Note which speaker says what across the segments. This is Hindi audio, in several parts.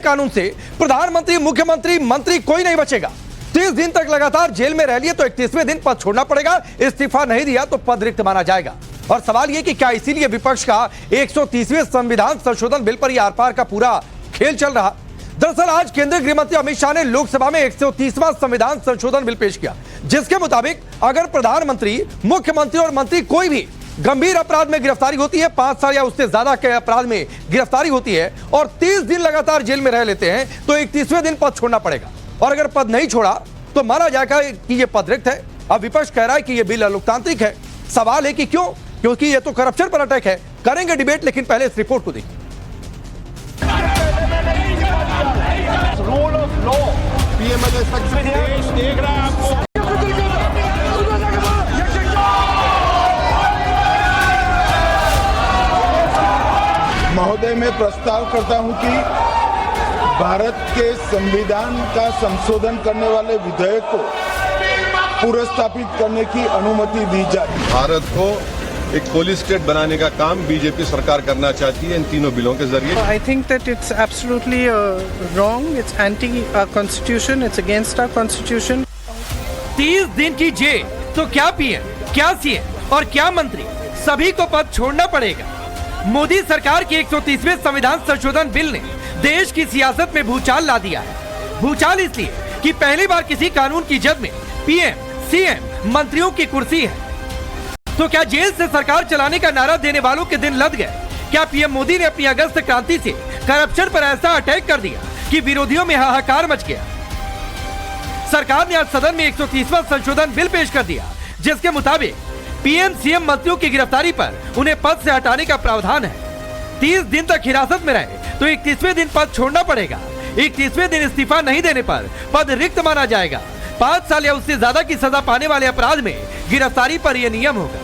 Speaker 1: कानून से प्रधानमंत्री, मुख्यमंत्री, मंत्री कोई नहीं बचेगा। 30 दिन तक लगातार जेल में रह लिए तो 31वें दिन पद छोड़ना पड़ेगा। इस्तीफा नहीं दिया तो पद रिक्त माना जाएगा। और सवाल यह कि क्या इसीलिए विपक्ष का 130वें संविधान संशोधन बिल पर आर पार का पूरा खेल चल रहा। दरअसल आज केंद्रीय गृह मंत्री अमित शाह ने लोकसभा में 130वां संविधान संशोधन बिल पेश किया, जिसके मुताबिक अगर प्रधानमंत्री, मुख्यमंत्री और मंत्री कोई भी गंभीर अपराध में गिरफ्तारी होती है, 5 साल या उससे ज्यादा के अपराध में गिरफ्तारी होती है और 30 दिन लगातार जेल में रह लेते हैं तो 31वें दिन पद छोड़ना पड़ेगा। और अगर पद नहीं छोड़ा तो माना जाएगा कि यह पद रिक्त है। अब विपक्ष कह रहा है कि यह बिल अलोकतांत्रिक है। सवाल है कि क्यों? क्योंकि यह तो करप्शन पर अटैक है। करेंगे डिबेट, लेकिन पहले इस रिपोर्ट को देखिए।
Speaker 2: रूल ऑफ लॉ देश देख रहा है आपको।
Speaker 3: महोदय, मैं प्रस्ताव करता हूं कि भारत के संविधान का संशोधन करने वाले विधेयक को पुनर्स्थापित करने की अनुमति दी जाए।
Speaker 4: भारत को एक पोलिस स्टेट बनाने का काम बीजेपी सरकार करना चाहती है इन तीनों बिलों के जरिए।
Speaker 5: I think that it's absolutely wrong. It's anti our constitution. It's against our constitution.
Speaker 1: 30 दिन की जेल तो क्या पीएम, क्या सीएम और क्या मंत्री, सभी को पद छोड़ना पड़ेगा। मोदी सरकार के 130वें संविधान संशोधन बिल ने देश की सियासत में भूचाल ला दिया है। भूचाल इसलिए कि पहली बार किसी कानून की जद में पीएम, सीएम, मंत्रियों की कुर्सी है। तो क्या जेल से सरकार चलाने का नारा देने वालों के दिन लद गए? क्या पीएम मोदी ने अपनी अगस्त क्रांति से करप्शन पर ऐसा अटैक कर दिया कि विरोधियों में हाहाकार मच गया? सरकार ने आज सदन में 130वां संशोधन बिल पेश कर दिया, जिसके मुताबिक पीएम, सीएम, मंत्रियों की गिरफ्तारी पर उन्हें पद से हटाने का प्रावधान है। 30 दिन तक हिरासत में रहे तो 31वें दिन पद छोड़ना पड़ेगा। 31वें दिन इस्तीफा नहीं देने पर पद रिक्त माना जाएगा। 5 साल या उससे ज्यादा की सजा पाने वाले अपराध में गिरफ्तारी पर यह नियम होगा।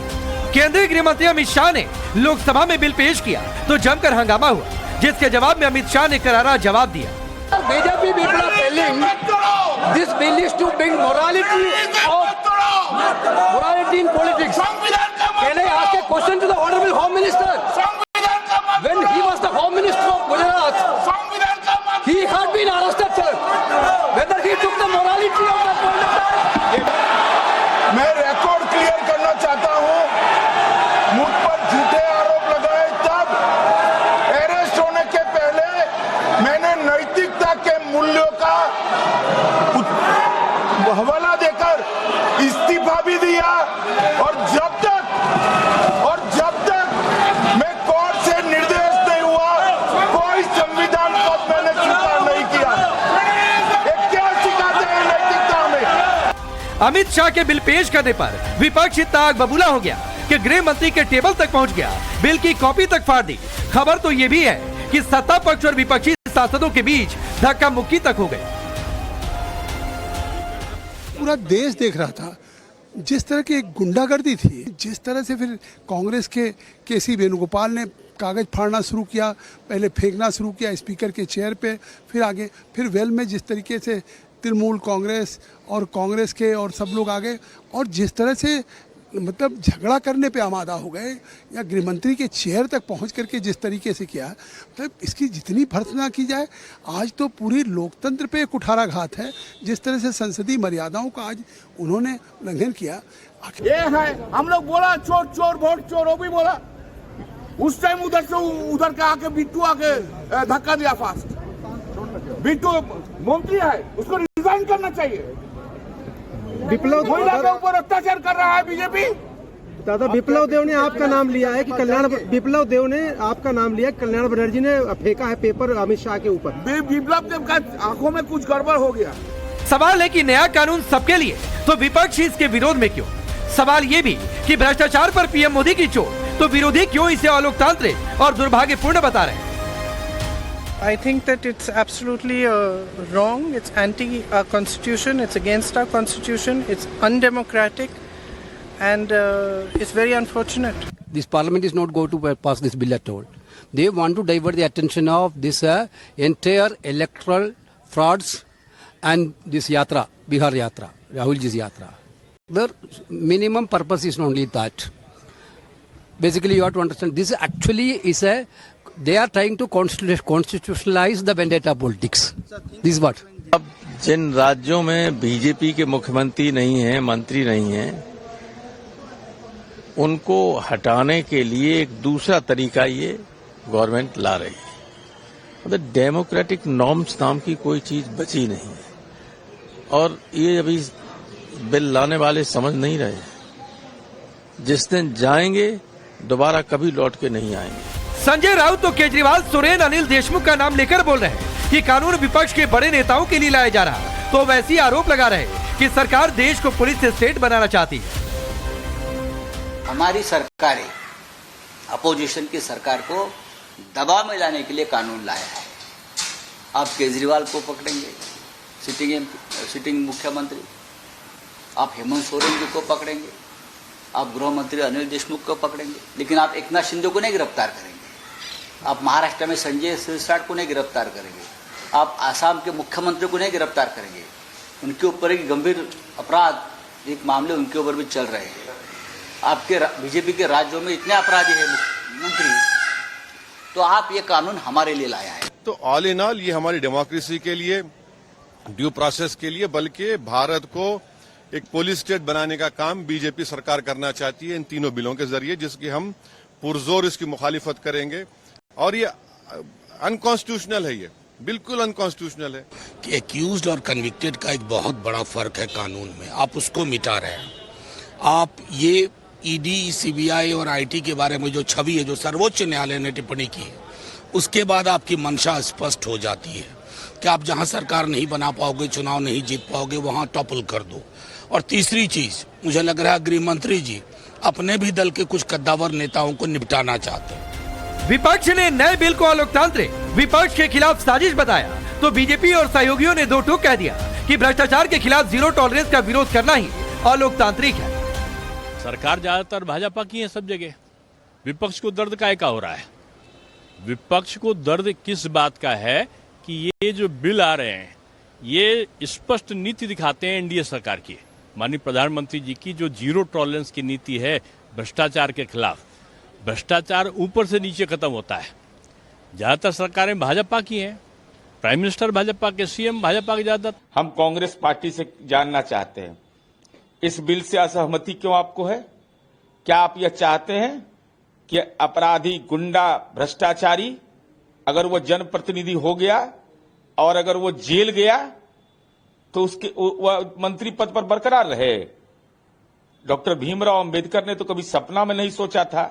Speaker 1: केंद्रीय गृह मंत्री अमित शाह ने लोकसभा में बिल पेश किया तो जमकर हंगामा हुआ, जिसके जवाब में अमित शाह ने करारा जवाब दिया।
Speaker 6: BJP people are telling this bill is to bring morality in politics. Can I ask a question to the Honorable Home Minister? When he was the Home Minister of Gujarat, he had been arrested, sir. Whether he took the morality of that point of time?
Speaker 3: मैं रिकॉर्ड क्लियर करना चाहता हूं, मुझ पर झूठे आरोप लगाए तब अरेस्ट होने के पहले मैंने नैतिकता के मूल्यों का हवाला देकर इस्तीफा भी दिया और जब तक मैं कोर्ट से निर्देश नहीं हुआ कोई संविधान पद मैंने स्वीकार नहीं किया। ये क्या सिखाते हैं नैतिकता में?
Speaker 1: अमित शाह के बिल पेश करने पर विपक्ष इतना आग बबूला हो गया कि गृह मंत्री के टेबल तक पहुंच गया, बिल की कॉपी तक फाड़ दी। खबर तो ये भी है कि सत्ता पक्ष और विपक्षी सांसदों के बीच धक्का मुक्की तक हो गई।
Speaker 7: पूरा देश देख रहा था जिस तरह की एक गुंडागर्दी थी, जिस तरह से फिर कांग्रेस के केसी वेणुगोपाल ने कागज फाड़ना शुरू किया, पहले फेंकना शुरू किया स्पीकर के चेयर पे, फिर आगे फिर वेल में जिस तरीके से तृणमूल कांग्रेस और कांग्रेस के और सब लोग आगे और जिस तरह से मतलब झगड़ा करने पे आमादा हो गए या गृहमंत्री के चेयर तक पहुंच करके जिस तरीके से किया, मतलब इसकी जितनी भर्त्सना की जाए, आज तो पूरी लोकतंत्र पे एक कुठाराघात है। जिस तरह से संसदीय मर्यादाओं का आज उन्होंने उल्लंघन किया।
Speaker 2: ये है, हम लोग बोला चोर चोर वोट चोर, वो भी बोला। उस टाइम उधर से उधर का आके बिट्टू आके धक्का दिया फास्ट। बिट्टू मंत्री है, उसको रिजाइन करना चाहिए। महिला के ऊपर अत्याचार कर रहा है बीजेपी।
Speaker 8: दादा विप्लव देव ने आपका नाम लिया है कि विप्लव देव ने आपका नाम लिया, कल्याण बनर्जी ने फेंका है पेपर अमित शाह के ऊपर।
Speaker 2: विप्लव देव का आंखों में कुछ गड़बड़ हो गया।
Speaker 1: सवाल है कि नया कानून सबके लिए तो विपक्ष इसके विरोध में क्यों? सवाल ये भी कि भ्रष्टाचार पर पीएम मोदी की चोट तो विरोधी क्यों इसे अलोकतांत्रिक और दुर्भाग्यपूर्ण बता रहे हैं?
Speaker 5: I think that it's absolutely wrong. It's anti our constitution. It's against our constitution. It's undemocratic, and it's very unfortunate.
Speaker 9: This parliament is not going to pass this bill at all. They want to divert the attention of this entire electoral frauds and this yatra, Bihar yatra, Rahul ji's yatra. The minimum purpose is only that. basically you have to understand this actually is they are trying to constitutionalize the vendetta politics. This is what.
Speaker 10: अब जिन राज्यों में बीजेपी के मुख्यमंत्री नहीं हैं, मंत्री नहीं हैं, उनको हटाने के लिए एक दूसरा तरीका ये गवर्नमेंट ला रही है। मतलब डेमोक्रेटिक नॉर्म्स नाम की कोई चीज बची नहीं है और ये अभी बिल लाने वाले समझ नहीं रहे। जिस दिन जाएंगे दोबारा कभी लौट के नहीं आएंगे।
Speaker 1: संजय राउत तो केजरीवाल, सोरेन, अनिल देशमुख का नाम लेकर बोल रहे हैं कि कानून विपक्ष के बड़े नेताओं के लिए लाया जा रहा, तो वैसे ही आरोप लगा रहे कि सरकार देश को पुलिस स्टेट बनाना चाहती है।
Speaker 11: हमारी सरकार अपोजिशन की सरकार को दबाव में लाने के लिए कानून लाया है। आप केजरीवाल को पकड़ेंगे, सिटिंग मुख्यमंत्री, आप हेमंत सोरेन जी को पकड़ेंगे, आप गृह मंत्री अनिल देशमुख को पकड़ेंगे, लेकिन आप एकनाथ शिंदे को नहीं गिरफ्तार करेंगे। आप महाराष्ट्र में संजय सिरसाट को नहीं गिरफ्तार करेंगे, आप आसाम के मुख्यमंत्री को नहीं गिरफ्तार करेंगे। उनके ऊपर एक गंभीर अपराध एक मामले उनके ऊपर भी चल रहे हैं। आपके बीजेपी के राज्यों में इतने अपराधी हैं मंत्री, तो आप ये कानून हमारे लिए लाया है।
Speaker 4: तो ऑल इन ऑल ये हमारी डेमोक्रेसी के लिए, ड्यू प्रोसेस के लिए, बल्कि भारत को एक पुलिस स्टेट बनाने का काम बीजेपी सरकार करना चाहती है इन तीनों बिलों के जरिए, जिसकी हम पुरजोर इसकी मुखालिफत करेंगे। और ये अनकॉन्स्टिट्यूशनल है, ये बिल्कुल अनकॉन्स्टिट्यूशनल है।
Speaker 12: कि एक्यूज्ड और कन्विक्टेड का एक बहुत बड़ा फर्क है कानून में, आप उसको मिटा रहे हैं। आप ये ईडी, सीबीआई और आईटी के बारे में जो छवि है, जो सर्वोच्च न्यायालय ने टिप्पणी की है, उसके बाद आपकी मंशा स्पष्ट हो जाती है कि आप जहां सरकार नहीं बना पाओगे, चुनाव नहीं जीत पाओगे, वहां टॉपल कर दो। और तीसरी चीज, मुझे लग रहा है गृह मंत्री जी अपने भी दल के कुछ कद्दावर नेताओं को निपटाना चाहते हैं।
Speaker 1: विपक्ष ने नए बिल को अलोकतांत्रिक, विपक्ष के खिलाफ साजिश बताया, तो बीजेपी और सहयोगियों ने दो टूक कह दिया कि भ्रष्टाचार के खिलाफ जीरो टॉलरेंस का विरोध करना ही अलोकतांत्रिक है।
Speaker 13: सरकार ज्यादातर भाजपा की है सब जगह, विपक्ष को दर्द काहे का हो रहा है? विपक्ष को दर्द किस बात का है कि ये जो बिल आ रहे हैं ये स्पष्ट नीति दिखाते हैं एनडीए सरकार की, माननीय प्रधानमंत्री जी की जो जीरो टॉलरेंस की नीति है भ्रष्टाचार के खिलाफ। भ्रष्टाचार ऊपर से नीचे खत्म होता है। ज्यादातर सरकारें भाजपा की हैं, प्राइम मिनिस्टर भाजपा के, सीएम भाजपा के ज्यादा।
Speaker 14: हम कांग्रेस पार्टी से जानना चाहते हैं, इस बिल से असहमति क्यों आपको है? क्या आप यह चाहते हैं कि अपराधी, गुंडा, भ्रष्टाचारी अगर वो जनप्रतिनिधि हो गया और अगर वो जेल गया तो उसके वह मंत्री पद पर बरकरार रहे? डॉक्टर भीमराव अंबेडकर ने तो कभी सपना में नहीं सोचा था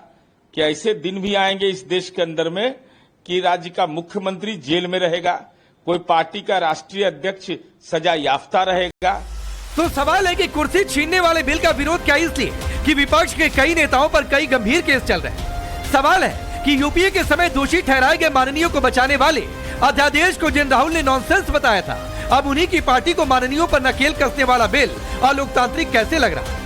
Speaker 14: कि ऐसे दिन भी आएंगे इस देश के अंदर में कि राज्य का मुख्यमंत्री जेल में रहेगा, कोई पार्टी का राष्ट्रीय अध्यक्ष सजा याफ्ता रहेगा।
Speaker 1: तो सवाल है कि कुर्सी छीनने वाले बिल का विरोध क्या इसलिए कि विपक्ष के कई नेताओं पर कई गंभीर केस चल रहे हैं। सवाल है कि यूपीए के समय दोषी ठहराए गए माननीयों को बचाने वाले अध्यादेश को जिन राहुल ने नॉनसेंस बताया था, अब उन्हीं की पार्टी को माननीयों पर नकेल कसने वाला बिल अलोकतांत्रिक कैसे लग रहा है?